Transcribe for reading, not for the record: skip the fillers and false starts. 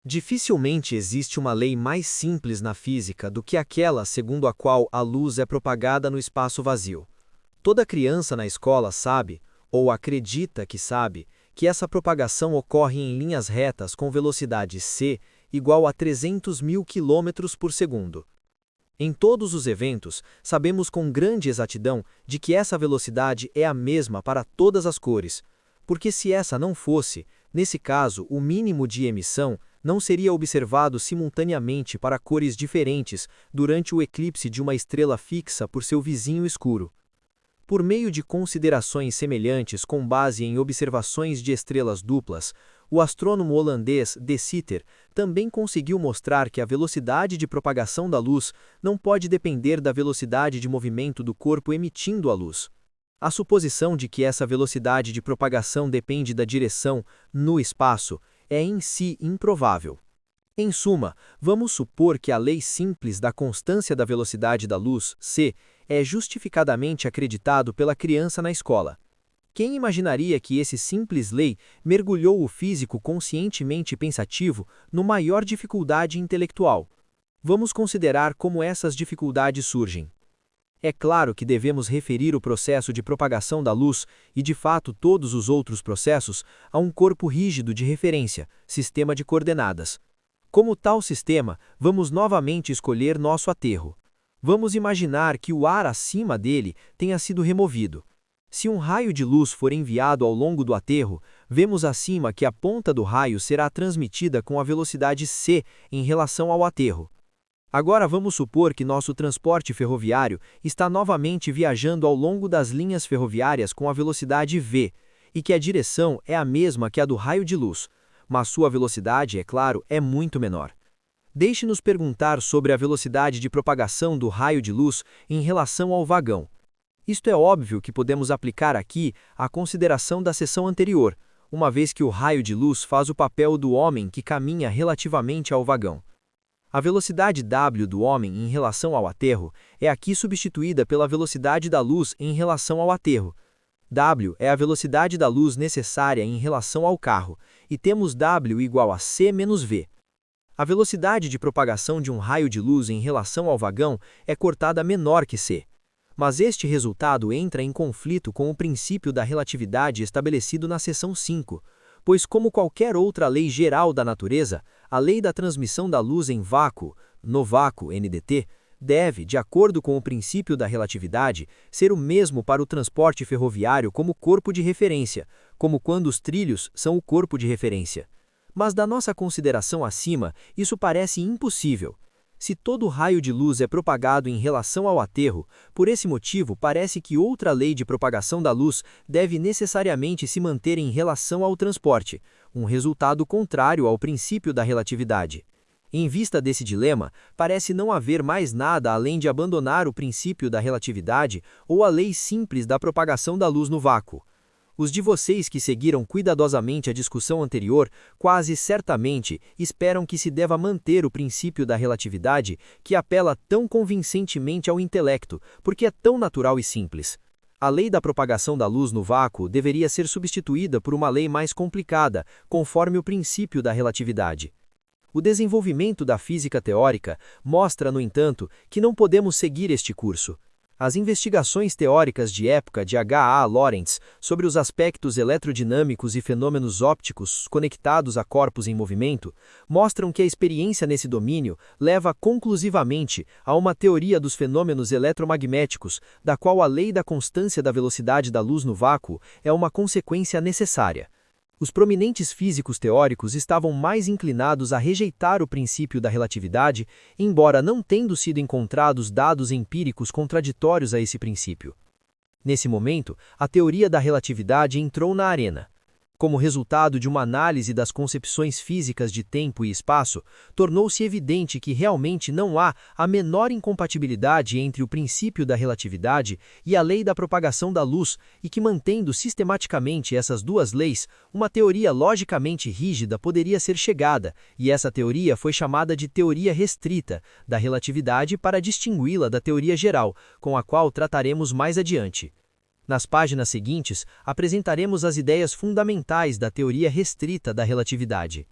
Dificilmente existe uma lei mais simples na física do que aquela segundo a qual a luz é propagada no espaço vazio. Toda criança na escola sabe, ou acredita que sabe, que essa propagação ocorre em linhas retas com velocidade c igual a 300 mil quilômetros por segundo. Em todos os eventos, sabemos com grande exatidão de que essa velocidade é a mesma para todas as cores, porque se essa não fosse, nesse caso o mínimo de emissão não seria observado simultaneamente para cores diferentes durante o eclipse de uma estrela fixa por seu vizinho escuro. Por meio de considerações semelhantes com base em observações de estrelas duplas, o astrônomo holandês De Sitter também conseguiu mostrar que a velocidade de propagação da luz não pode depender da velocidade de movimento do corpo emitindo a luz. A suposição de que essa velocidade de propagação depende da direção no espaço é em si improvável. Em suma, vamos supor que a lei simples da constância da velocidade da luz, c, é justificadamente acreditado pela criança na escola. Quem imaginaria que esse simples lei mergulhou o físico conscientemente pensativo no maior dificuldade intelectual? Vamos considerar como essas dificuldades surgem. É claro que devemos referir o processo de propagação da luz, e de fato todos os outros processos, a um corpo rígido de referência, sistema de coordenadas. Como tal sistema, vamos novamente escolher nosso aterro. Vamos imaginar que o ar acima dele tenha sido removido. Se um raio de luz for enviado ao longo do aterro, vemos acima que a ponta do raio será transmitida com a velocidade c em relação ao aterro. Agora vamos supor que nosso transporte ferroviário está novamente viajando ao longo das linhas ferroviárias com a velocidade v, e que a direção é a mesma que a do raio de luz, mas sua velocidade, é claro, é muito menor. Deixe-nos perguntar sobre a velocidade de propagação do raio de luz em relação ao vagão. Isto é óbvio que podemos aplicar aqui a consideração da seção anterior, uma vez que o raio de luz faz o papel do homem que caminha relativamente ao vagão. A velocidade w do homem em relação ao aterro é aqui substituída pela velocidade da luz em relação ao aterro. W é a velocidade da luz necessária em relação ao carro, e temos w igual a c menos v. A velocidade de propagação de um raio de luz em relação ao vagão é cortada menor que c. Mas este resultado entra em conflito com o princípio da relatividade estabelecido na seção 5, pois como qualquer outra lei geral da natureza, a lei da transmissão da luz em vácuo, no vácuo NDT, deve, de acordo com o princípio da relatividade, ser o mesmo para o transporte ferroviário como corpo de referência, como quando os trilhos são o corpo de referência. Mas da nossa consideração acima, isso parece impossível. Se todo raio de luz é propagado em relação ao aterro, por esse motivo parece que outra lei de propagação da luz deve necessariamente se manter em relação ao transporte, um resultado contrário ao princípio da relatividade. Em vista desse dilema, parece não haver mais nada além de abandonar o princípio da relatividade ou a lei simples da propagação da luz no vácuo. Os de vocês que seguiram cuidadosamente a discussão anterior, quase certamente esperam que se deva manter o princípio da relatividade, que apela tão convincentemente ao intelecto, porque é tão natural e simples. A lei da propagação da luz no vácuo deveria ser substituída por uma lei mais complicada, conforme o princípio da relatividade. O desenvolvimento da física teórica mostra, no entanto, que não podemos seguir este curso. As investigações teóricas de época de H. A. Lorentz sobre os aspectos eletrodinâmicos e fenômenos ópticos conectados a corpos em movimento mostram que a experiência nesse domínio leva conclusivamente a uma teoria dos fenômenos eletromagnéticos, da qual a lei da constância da velocidade da luz no vácuo é uma consequência necessária. Os prominentes físicos teóricos estavam mais inclinados a rejeitar o princípio da relatividade, embora não tendo sido encontrados dados empíricos contraditórios a esse princípio. Nesse momento, a teoria da relatividade entrou na arena. Como resultado de uma análise das concepções físicas de tempo e espaço, tornou-se evidente que realmente não há a menor incompatibilidade entre o princípio da relatividade e a lei da propagação da luz, e que, mantendo sistematicamente essas duas leis, uma teoria logicamente rígida poderia ser chegada, e essa teoria foi chamada de teoria restrita da relatividade para distingui-la da teoria geral, com a qual trataremos mais adiante. Nas páginas seguintes, apresentaremos as ideias fundamentais da teoria restrita da relatividade.